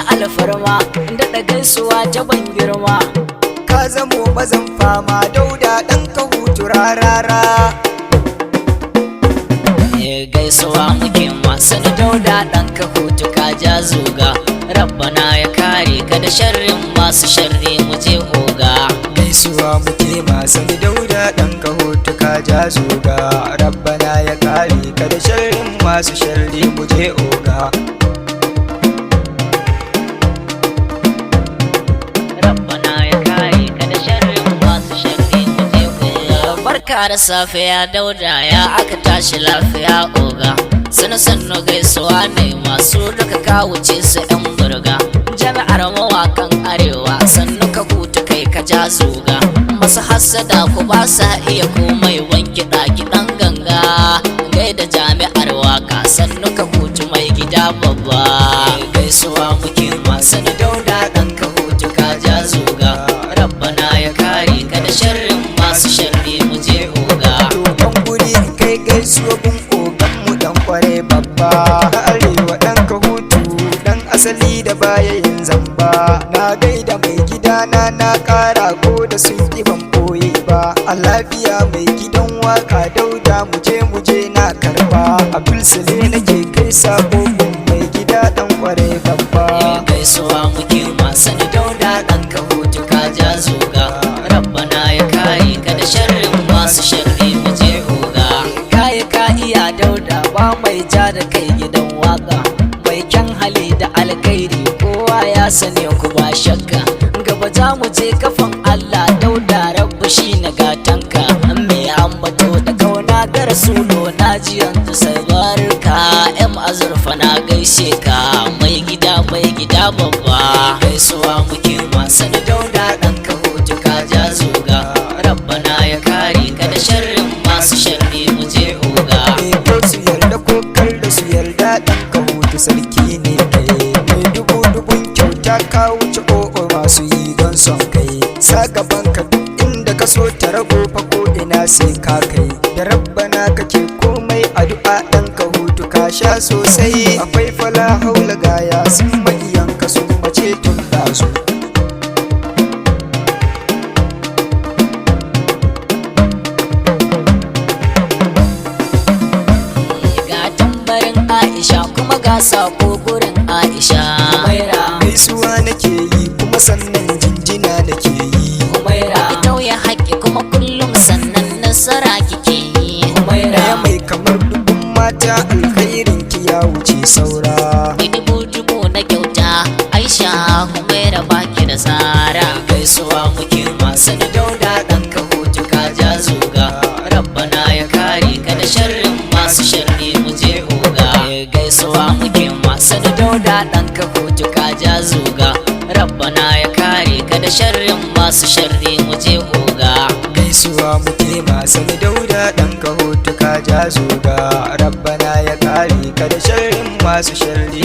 alfarma da gaisuwa ta ban girma. Ka zamo mazan fama Dauda ɗan kahutu rarara. Gaisuwa muke masu Dauda ɗan kahutu ka ja zuga. Rabbana ya kare ka da sharrin masu sharri mu je oga. Gaisuwa muke masu Dauda ɗan kahutu ka ja zuga. Rabbana ya kare ka da sharrin masu sharri mu je oga. Barka da safiya Dauda, ya aka tashi lafiya oga. Sannu gaisuwa ne masu duka ka wuce su yan burga. Jami'ar mawakan arewa sannu ka hutu kai ka ja zuga. Masu hassada ku ba sa iya komai wanki ɗan ganga. Gaida jami'ar waka sannu ka hutu mai gida babba. Gaisuwa muke masu Dauda ɗan ka hutu ka ja zuga. Rabbana ya kare ka da sharrin masu sharri mu je oga. Dogon guri kai gaisuwa gun ogan mu dan kware babba. Na arewa ɗan kahutu dan asali da baya yin zamba. Na gaida mai gidana na ƙara ko da sun ƙi ban ɓoye ba. A lafiya mai gidan waka Dauda muje na karba. Abdul cele nake kai sako mai gida dan kware babba. Gaisuwa muke masu Dauda ɗan kahutu ka ja zuga. Rabbana ya kare ka da sharrin masu sharri mu je oga. Kayi ka iya Dauda ba mai ja da kai gidan waka. Mai kyan hali da alkhairi kowa ya sani ku ba shakka. Gaba za mu je kafan Allah Dauda rabbu shi na gatanka. Me ambato da kauna ga rasulo na ji yanzu sai barka. Azurfa na gaishe ka mai gida babba. Gaisuwa muke masu Dauda ɗan kahutu ka ja zuga. Rabbana ya kare ka da sharrin masu sharri mu je oga. Ko su yarda ko kar da su yarda ɗan kahutu sarki ne kai. Mai dubun kyauta ka wuce o'o masu yi don son kai. Sa gaban ka duk inda ka so ta rago fa ko ina sai ka kai. Da Rabbana kake komai addu'a ɗan kahutu ka sha sosai. Akwai fala haula gaya sun maƙiyan ka sun mace tun ɗazu. Aisha kuma ga sako gurin Aisha. Humaira gaisuwa nake yi kuma sannan jinjina nake yi. Humaira ki tauye haƙƙi kuma kullum sannan nasara kike yi. Humaira ya mai kamar dubun mata alkhairin ki ya wuce saura. Dubu na kyauta Aisha Humaira baki da tsara. Gaisuwa muke masu Dauda ɗan kahutu ka ja zuga. Rabbana ya kare ka da sharrin masu sharri mu je oga. Gaisuwa muke masu Dauda ɗan kahutu ka ja zuga. Rabbana ya kare ka da sharrin masu sharri mu je oga. Gaisuwa muke masu Dauda ɗan kahutu ka ja zuga. Rabbana ya kare ka da sharrin masu sharri